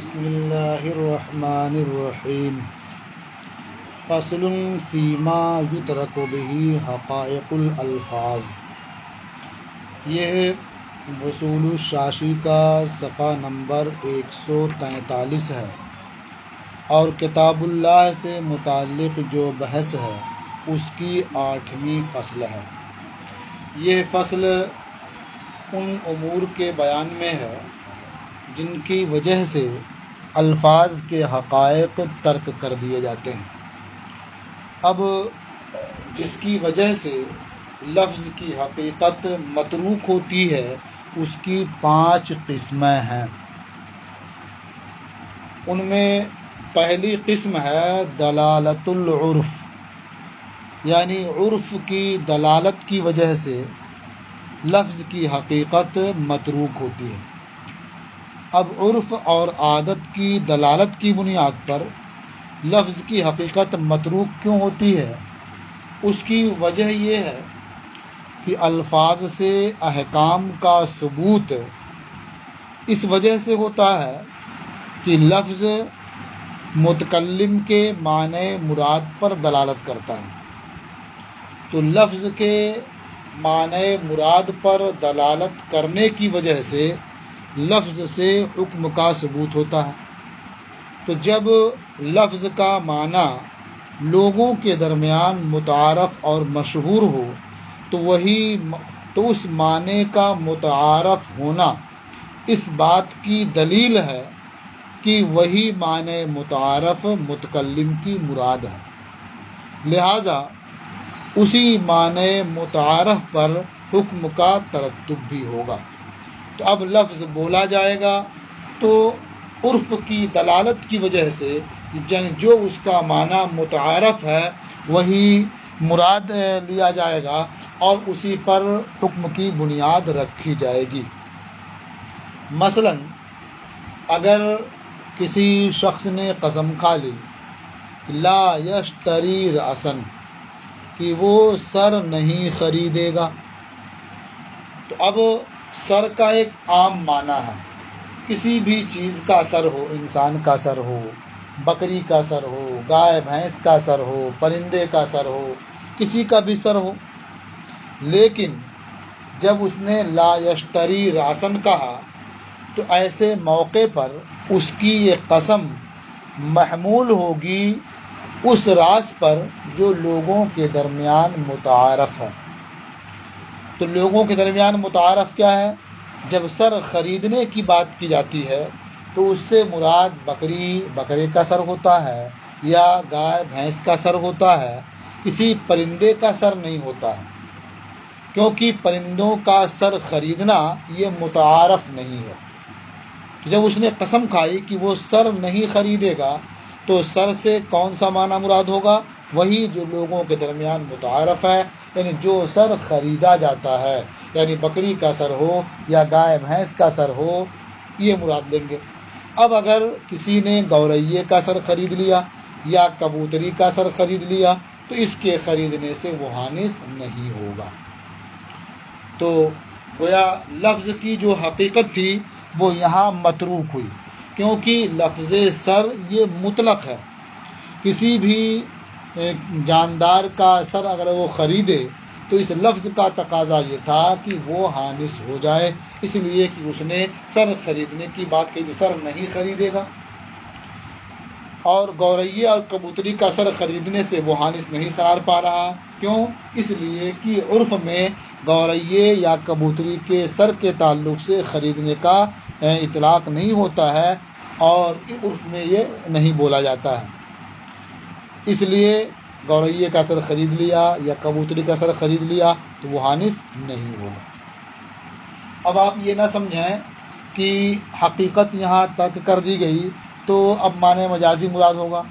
بسم اللہ الرحمن الرحیم فصل فیما یترک بہ حقائق الالفاظ۔ یہ وصول الشاشی کا صفحہ نمبر 143 ہے اور کتاب اللہ سے متعلق جو بحث ہے اس کی 8ویں فصل ہے۔ یہ فصل ان امور کے بیان میں ہے جن کی وجہ سے الفاظ کے حقائق ترک کر دیے جاتے ہیں۔ اب جس کی وجہ سے لفظ کی حقیقت متروک ہوتی ہے اس کی 5 قسمیں ہیں۔ ان میں پہلی قسم ہے دلالت العرف، یعنی عرف کی دلالت کی وجہ سے لفظ کی حقیقت متروک ہوتی ہے۔ اب عرف اور عادت کی دلالت کی بنیاد پر لفظ کی حقیقت متروک کیوں ہوتی ہے؟ اس کی وجہ یہ ہے کہ الفاظ سے احکام کا ثبوت اس وجہ سے ہوتا ہے کہ لفظ متکلم کے معنی مراد پر دلالت کرتا ہے، تو لفظ کے معنی مراد پر دلالت کرنے کی وجہ سے لفظ سے حکم کا ثبوت ہوتا ہے۔ تو جب لفظ کا معنی لوگوں کے درمیان متعارف اور مشہور ہو تو اس معنی کا متعارف ہونا اس بات کی دلیل ہے کہ وہی معنی متعارف متکلم کی مراد ہے، لہذا اسی معنی متعارف پر حکم کا ترتب بھی ہوگا۔ تو اب لفظ بولا جائے گا تو عرف کی دلالت کی وجہ سے جو اس کا معنی متعارف ہے وہی مراد لیا جائے گا اور اسی پر حکم کی بنیاد رکھی جائے گی۔ مثلا اگر کسی شخص نے قسم کھا لی لا یشتری رأسا، کہ وہ سر نہیں خریدے گا، تو اب سر کا ایک عام معنی ہے، کسی بھی چیز کا سر ہو، انسان کا سر ہو، بکری کا سر ہو، گائے بھینس کا سر ہو، پرندے کا سر ہو، کسی کا بھی سر ہو۔ لیکن جب اس نے لا یشتری راسن کہا تو ایسے موقع پر اس کی یہ قسم محمول ہوگی اس راز پر جو لوگوں کے درمیان متعارف ہے۔ تو لوگوں کے درمیان متعارف کیا ہے؟ جب سر خریدنے کی بات کی جاتی ہے تو اس سے مراد بکرے کا سر ہوتا ہے یا گائے بھینس کا سر ہوتا ہے، کسی پرندے کا سر نہیں ہوتا ہے، کیونکہ پرندوں کا سر خریدنا یہ متعارف نہیں ہے۔ تو جب اس نے قسم کھائی کہ وہ سر نہیں خریدے گا تو سر سے کون سا معنی مراد ہوگا؟ وہی جو لوگوں کے درمیان متعارف ہے، یعنی جو سر خریدا جاتا ہے، یعنی بکری کا سر ہو یا گائے بھینس کا سر ہو، یہ مراد لیں گے۔ اب اگر کسی نے گورئیے کا سر خرید لیا یا کبوتری کا سر خرید لیا تو اس کے خریدنے سے وہ حانث نہیں ہوگا۔ تو گویا لفظ کی جو حقیقت تھی وہ یہاں متروک ہوئی، کیونکہ لفظ سر یہ مطلق ہے، کسی بھی جاندار کا سر اگر وہ خریدے تو اس لفظ کا تقاضا یہ تھا کہ وہ حانث ہو جائے، اس لیے کہ اس نے سر خریدنے کی بات کہی تھی، سر نہیں خریدے گا۔ اور گورئیے اور کبوتری کا سر خریدنے سے وہ حانث نہیں قرار پا رہا، کیوں؟ اس لیے کہ عرف میں گورئیے یا کبوتری کے سر کے تعلق سے خریدنے کا اطلاق نہیں ہوتا ہے اور عرف میں یہ نہیں بولا جاتا ہے، اس لیے گورئیے کا سر خرید لیا یا کبوتری کا سر خرید لیا تو وہ حانث نہیں ہوگا۔ اب آپ یہ نہ سمجھیں کہ حقیقت یہاں ترک کر دی گئی تو اب معنی مجازی مراد ہوگا،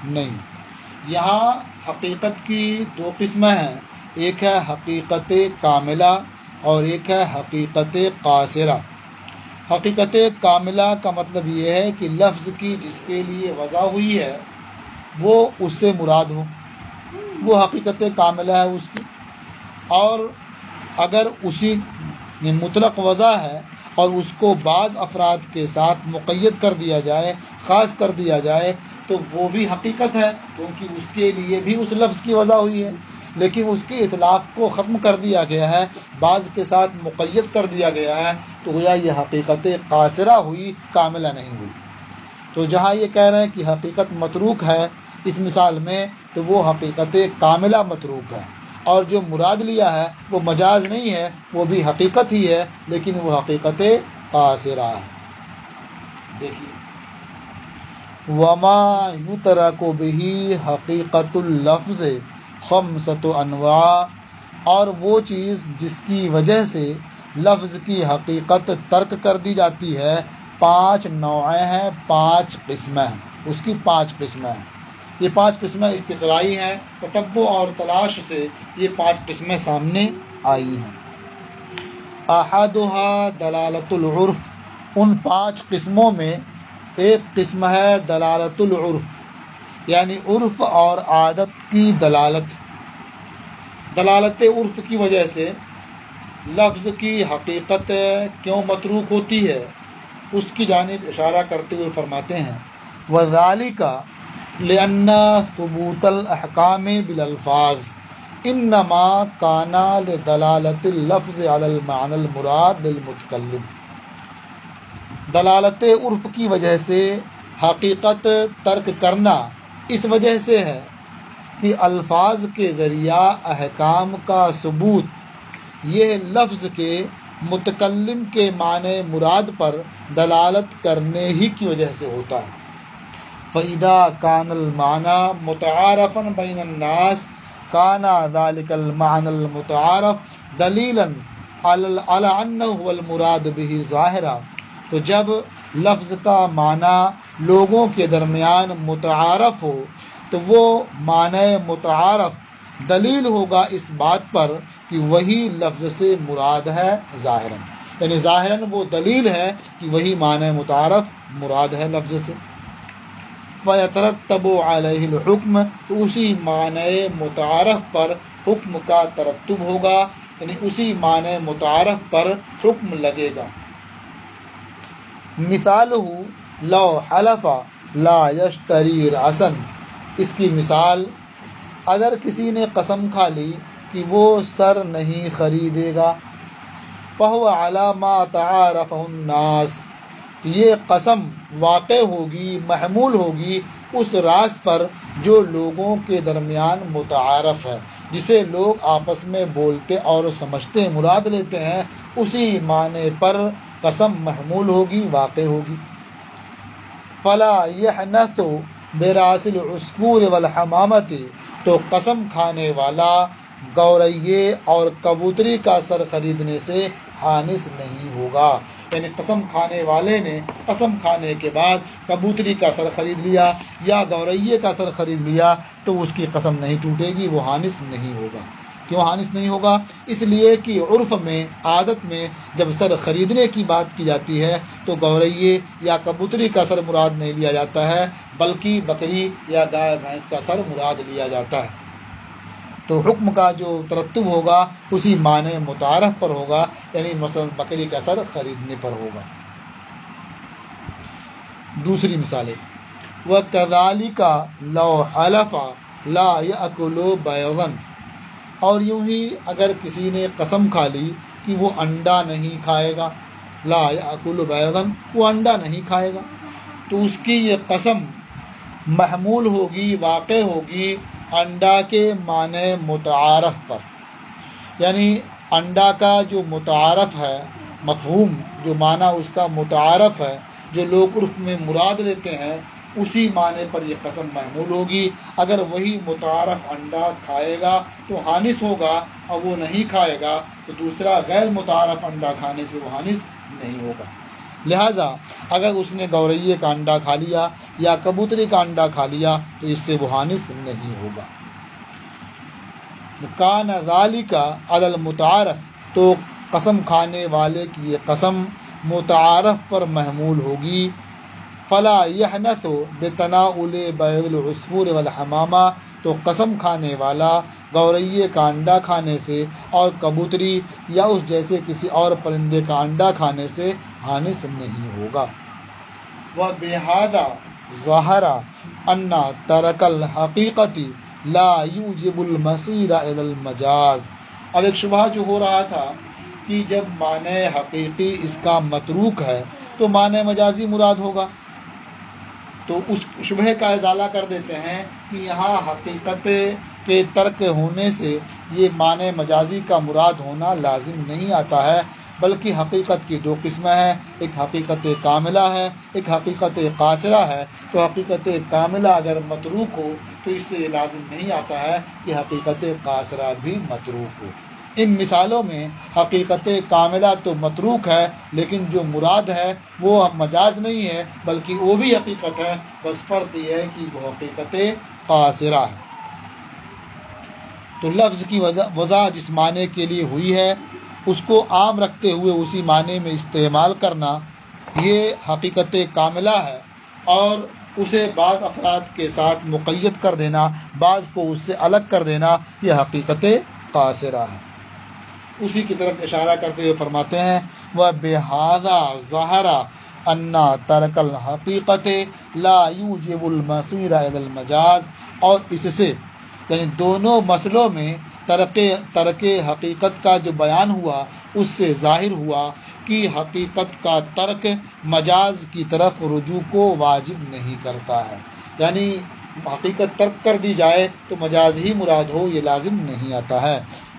نہیں۔ یہاں حقیقت کی 2 قسمیں ہیں، ایک ہے حقیقت کاملہ اور ایک ہے حقیقت قاصرہ۔ حقیقت کاملہ کا مطلب یہ ہے کہ لفظ کی جس کے لیے وضع ہوئی ہے وہ اس سے مراد ہو، وہ حقیقت کاملہ ہے اس کی۔ اور اگر اسی مطلق وضع ہے اور اس کو بعض افراد کے ساتھ مقید کر دیا جائے، خاص کر دیا جائے، تو وہ بھی حقیقت ہے، کیونکہ اس کے لیے بھی اس لفظ کی وضع ہوئی ہے، لیکن اس کے اطلاق کو ختم کر دیا گیا ہے، بعض کے ساتھ مقید کر دیا گیا ہے، تو گویا یہ حقیقت قاصرہ ہوئی، کاملہ نہیں ہوئی۔ تو جہاں یہ کہہ رہے ہیں کہ حقیقت متروک ہے اس مثال میں، تو وہ حقیقت کاملہ متروک ہے، اور جو مراد لیا ہے وہ مجاز نہیں ہے، وہ بھی حقیقت ہی ہے، لیکن وہ حقیقت قاصرہ ہے۔ دیکھیے، وما یترک بہ حقیقت اللفظ خمسۃ انواع، اور وہ چیز جس کی وجہ سے لفظ کی حقیقت ترک کر دی جاتی ہے، 5 نوعیں ہیں، 5 قسمیں ہیں، اس کی 5 قسمیں ہیں۔ یہ 5 قسمیں استقرائی ہیں، تتبع اور تلاش سے یہ 5 قسمیں سامنے آئی ہیں۔ احدها دلالت العرف، ان 5 قسموں میں ایک قسم ہے دلالت العرف، یعنی عرف اور عادت کی دلالت۔ دلالت عرف کی وجہ سے لفظ کی حقیقت کیوں متروک ہوتی ہے، اس کی جانب اشارہ کرتے ہوئے فرماتے ہیں وَذَلِكَ لِأَنَّ ثُبُوتَ الْأَحْكَامِ بِالْأَلْفَاظِ إِنَّمَا كَانَ لِدَلَالَةِ اللَّفْظِ عَلَى الْمَعْنَى الْمُرَادِ لِلْمُتَكَلِّمِ۔ دلالت عرف کی وجہ سے حقیقت ترک کرنا اس وجہ سے ہے کہ الفاظ کے ذریعہ احکام کا ثبوت یہ لفظ کے متکلم کے معنی مراد پر دلالت کرنے ہی کی وجہ سے ہوتا ہے۔ فَإِذَا كَانَ الْمَعْنَى مُتَعَارَفًا بَيْنَ النَّاسِ كَانَ ذَلِكَ الْمَعْنَى الْمُتَعَارَفُ دَلِيلًا عَلَى أَنَّهُ هُوَ الْمُرَادُ بِهِ ظَاهِرًا، تو جب لفظ کا معنی لوگوں کے درمیان متعارف ہو تو وہ معنی متعارف دلیل ہوگا اس بات پر کہ وہی لفظ سے مراد ہے ظاہراً، یعنی ظاہراً وہ دلیل ہے کہ وہی معنی متعارف مراد ہے لفظ سے۔ فَيَتَرَتَّبُ عَلَيْهِ الْحُكْمُ، تو اسی معنی متعارف پر حکم کا ترتب ہوگا، یعنی اسی معنی متعارف پر حکم لگے گا۔ مثالہ لو حلف لا یشتری رأسا، اس کی مثال اگر کسی نے قسم کھا لی کہ وہ سر نہیں خریدے گا، فہو علی ما تعارفہ الناس، یہ قسم واقع ہوگی، محمول ہوگی اس راز پر جو لوگوں کے درمیان متعارف ہے، جسے لوگ آپس میں بولتے اور سمجھتے مراد لیتے ہیں، اسی معنی پر قسم محمول ہوگی، واقع ہوگی۔ فلا یحنث براس العصفور والحمامۃ، تو قسم کھانے والا گورئیے اور کبوتری کا سر خریدنے سے حانث نہیں ہوگا، یعنی قسم کھانے والے نے قسم کھانے کے بعد کبوتری کا سر خرید لیا یا گورئیے کا سر خرید لیا تو اس کی قسم نہیں ٹوٹے گی، وہ حانث نہیں ہوگا۔ کیوں حانث نہیں ہوگا؟ اس لیے کہ عرف میں، عادت میں جب سر خریدنے کی بات کی جاتی ہے تو گورئیے یا کبوتری کا سر مراد نہیں لیا جاتا ہے، بلکہ بکری یا گائے بھینس کا سر مراد لیا جاتا ہے۔ تو حکم کا جو ترتب ہوگا اسی معنی متعارف پر ہوگا، یعنی مثلا بکری کا سر خریدنے پر ہوگا۔ دوسری مثالیں وَكَذَلِكَ لَوْ حَلَفَ لَا يَأْكُلُ بَيْضًا، اور یوں ہی اگر کسی نے قسم کھا لی کہ وہ انڈا نہیں کھائے گا، لا یأکل بیضا، وہ انڈا نہیں کھائے گا، تو اس کی یہ قسم محمول ہوگی، واقع ہوگی انڈا کے معنی متعارف پر، یعنی انڈا کا جو متعارف ہے مفہوم، جو معنی اس کا متعارف ہے، جو لوگ عرف میں مراد لیتے ہیں، اسی معنی پر یہ قسم محمول ہوگی۔ اگر وہی متعارف انڈا کھائے گا تو حانث ہوگا، اور وہ نہیں کھائے گا تو دوسرا غیر متعارف انڈا کھانے سے وہ حانث نہیں ہوگا۔ لہٰذا اگر اس نے گورئیے کا انڈا کھا لیا یا کبوتری کا انڈا کھا لیا تو اس سے وہ حانث نہیں ہوگا۔ کان ذالک علی المتعارف، تو قسم کھانے والے کی یہ قسم متعارف پر محمول ہوگی۔ فلا یحنث بتناول بیض العصفور والحمامہ، تو قسم کھانے والا گورئیے کا انڈا کھانے سے اور کبوتری یا اس جیسے کسی اور پرندے کا انڈا کھانے سے حانس نہیں ہوگا۔ وَبِهَذَا ظَهَرَ أَنَّ تَرْكَ الْحَقِيقَةِ لَا يُوجِبُ الْمَصِيرَ إِلَى الْمَجَازِ۔ اب ایک شبہ جو ہو رہا تھا کہ جب معنی حقیقی اس کا متروک ہے تو معنی مجازی مراد ہوگا، تو اس شبہ کا ازالہ کر دیتے ہیں کہ یہاں حقیقت کے ترک ہونے سے یہ معنی مجازی کا مراد ہونا لازم نہیں آتا ہے، بلکہ حقیقت کی دو قسمیں ہیں، ایک حقیقت کاملہ ہے، ایک حقیقت قاصرہ ہے۔ تو حقیقت کاملہ اگر متروک ہو تو اس سے یہ لازم نہیں آتا ہے کہ حقیقت قاصرہ بھی متروک ہو۔ ان مثالوں میں حقیقت کاملہ تو متروک ہے، لیکن جو مراد ہے وہ مجاز نہیں ہے بلکہ وہ بھی حقیقت ہے، بس فرق یہ ہے کہ وہ حقیقت قاصرہ ہے۔ تو لفظ کی وضع جس معنی کے لیے ہوئی ہے اس کو عام رکھتے ہوئے اسی معنی میں استعمال کرنا یہ حقیقت کاملہ ہے، اور اسے بعض افراد کے ساتھ مقید کر دینا، بعض کو اس سے الگ کر دینا، یہ حقیقت قاصرہ ہے۔ اسی کی طرف اشارہ کرتے ہوئے فرماتے ہیں وَبِهَذَا ظَهَرَ أَنَّ تَرْكَ الْحَقِيقَةِ لَا يُوجِبُ الْمَصِيرَ إِلَى الْمَجَازِ، اور اس سے یعنی دونوں مسئلوں میں ترک حقیقت کا جو بیان ہوا اس سے ظاہر ہوا کہ حقیقت کا ترک مجاز کی طرف رجوع کو واجب نہیں کرتا ہے، یعنی حقیقت ترک کر دی جائے تو مجاز ہی مراد ہو یہ لازم نہیں آتا ہے،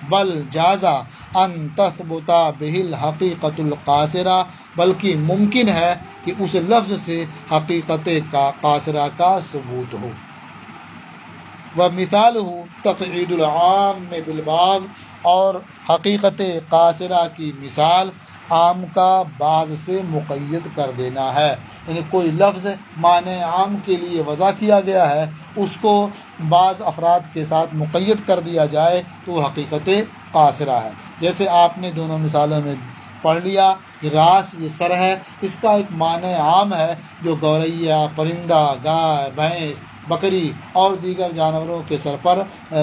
بل جازا ان تثبت به الحقیقت القاصرہ، بلکہ ممکن ہے کہ اس لفظ سے حقیقت کا قاصرہ کا ثبوت ہو۔ وَمِثَالُهُ تَقْعِيدُ الْعَامِّ بِالْبَعْضِ، اور حقیقت قاصرہ کی مثال عام کا بعض سے مقید کر دینا ہے، یعنی کوئی لفظ معنی عام کے لیے وضع کیا گیا ہے اس کو بعض افراد کے ساتھ مقید کر دیا جائے تو وہ حقیقت قاصرہ ہے۔ جیسے آپ نے دونوں مثالوں میں پڑھ لیا کہ راس یہ سر ہے، اس کا ایک معنی عام ہے جو گوریا، پرندہ، گائے، بھینس، بکری اور دیگر جانوروں کے سر پر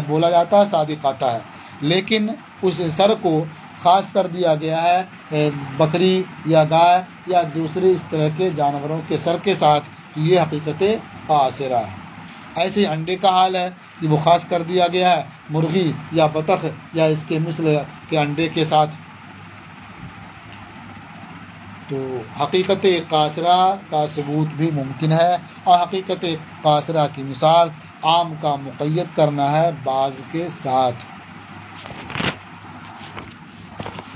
بولا جاتا ہے، صادق آتا ہے، لیکن اس سر کو خاص کر دیا گیا ہے بکری یا گائے یا دوسرے اس طرح کے جانوروں کے سر کے ساتھ، یہ حقیقت قاصرہ ہے۔ ایسے انڈے کا حال ہے کہ وہ خاص کر دیا گیا ہے مرغی یا بطخ یا اس کے مثل کے انڈے کے ساتھ۔ تو حقیقت قاصرہ کا ثبوت بھی ممکن ہے، اور حقیقت قاصرہ کی مثال عام کا مقید کرنا ہے بعض کے ساتھ۔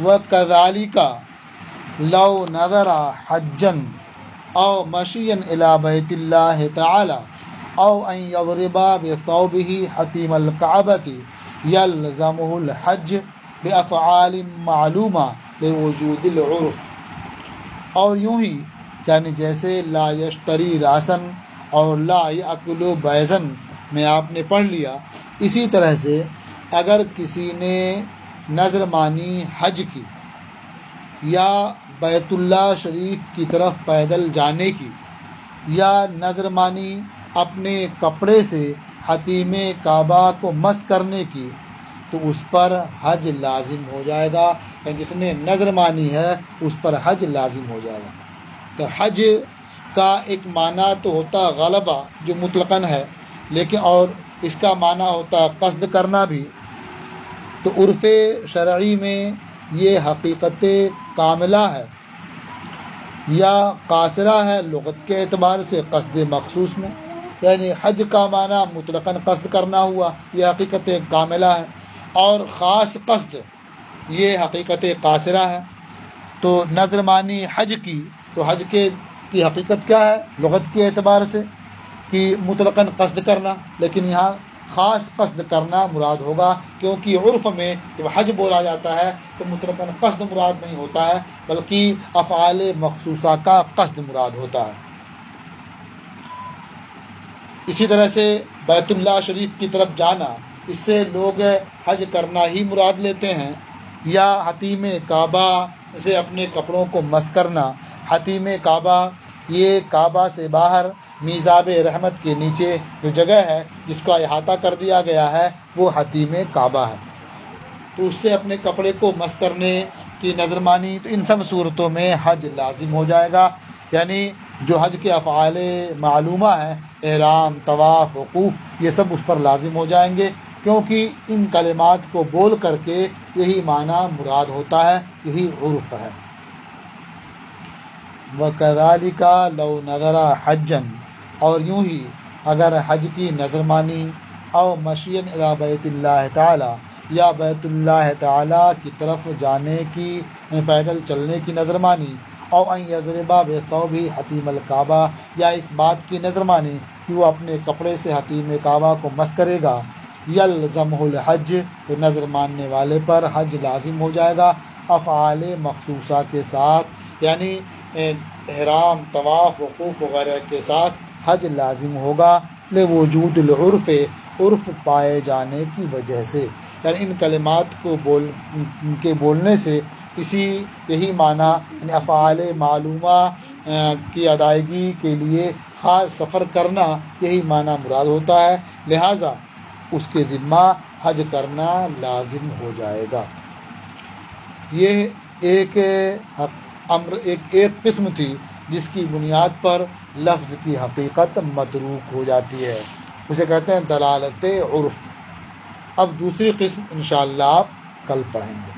وَكَذَلِكَ لَوْ نَظَرَ حَجًّا أَوْ مَشِيًّا إِلَى بَيْتِ اللَّهِ تَعَالَى أَوْ أَنْ يَضْرِبَ بِثَوْبِهِ حَتِيمَ الْكَعْبَةِ يَلْزَمُهُ الْحَجُّ بِأَفْعَالٍ مَعْلُومَةٍ لِوُجُودِ الْعُرْفِ، اور یوں ہی یعنی جیسے لا یشتری راسن اور لا یأکل بیضن میں آپ نے پڑھ لیا، اسی طرح سے اگر کسی نے نظر مانی حج کی یا بیت اللہ شریف کی طرف پیدل جانے کی یا نظر مانی اپنے کپڑے سے حتیم کعبہ کو مس کرنے کی، تو اس پر حج لازم ہو جائے گا، یعنی جس نے نظر مانی ہے اس پر حج لازم ہو جائے گا۔ تو حج کا ایک معنی تو ہوتا غلبہ جو مطلقاً ہے، لیکن اور اس کا معنی ہوتا قصد کرنا بھی، تو عرف شرعی میں یہ حقیقت کاملہ ہے یا قاصرہ ہے لغت کے اعتبار سے قصد مخصوص میں، یعنی حج کا معنی مطلقاً قصد کرنا ہوا، یہ حقیقت کاملہ ہے، اور خاص قصد یہ حقیقت قاصرہ ہے۔ تو نظر مانی حج کی، تو حج کی حقیقت کیا ہے لغت کے اعتبار سے کہ مطلقاً قصد کرنا، لیکن یہاں خاص قصد کرنا مراد ہوگا، کیونکہ عرف میں جب حج بولا جاتا ہے تو مطلقاً قصد مراد نہیں ہوتا ہے بلکہ افعال مخصوصہ کا قصد مراد ہوتا ہے۔ اسی طرح سے بیت اللہ شریف کی طرف جانا، اس سے لوگ حج کرنا ہی مراد لیتے ہیں، یا حتیم کعبہ سے اپنے کپڑوں کو مس کرنا۔ حتیم کعبہ یہ کعبہ سے باہر میزاب رحمت کے نیچے جو جگہ ہے جس کا احاطہ کر دیا گیا ہے وہ حتیم کعبہ ہے، تو اس سے اپنے کپڑے کو مس کرنے کی نظر مانی تو ان سب صورتوں میں حج لازم ہو جائے گا، یعنی جو حج کے افعال معلومہ ہیں، احرام، طواف، وقوف، یہ سب اس پر لازم ہو جائیں گے، کیونکہ ان کلمات کو بول کر کے یہی معنی مراد ہوتا ہے، یہی عرف ہے۔ وَكَذَلِكَ لَوْ نَذَرَ حَجًّا، اور یوں ہی اگر حج کی نظر مانی، او مشین الی بیت اللہ تعالی، یا بیت اللہ تعالی کی طرف جانے کی، پیدل چلنے کی نظر مانی، او ان یضرب بثوبہ حتیم الکعبہ، یا اس بات کی نظر مانی کہ وہ اپنے کپڑے سے حتیم کعبہ کو مس کرے گا، یلزمہ الحج، تو نظر ماننے والے پر حج لازم ہو جائے گا افعال مخصوصہ کے ساتھ، یعنی احرام، طواف، وقوف وغیرہ کے ساتھ حج لازم ہوگا، لوجود العرف، عرف پائے جانے کی وجہ سے، یعنی ان کلمات کو بولنے سے یہی معنی، یعنی افعال معلومہ کی ادائیگی کے لیے خاص سفر کرنا، یہی معنی مراد ہوتا ہے، لہٰذا اس کے ذمہ حج کرنا لازم ہو جائے گا۔ یہ ایک قسم تھی جس کی بنیاد پر لفظ کی حقیقت متروک ہو جاتی ہے، اسے کہتے ہیں دلالت عرف۔ اب دوسری قسم انشاءاللہ آپ کل پڑھیں گے۔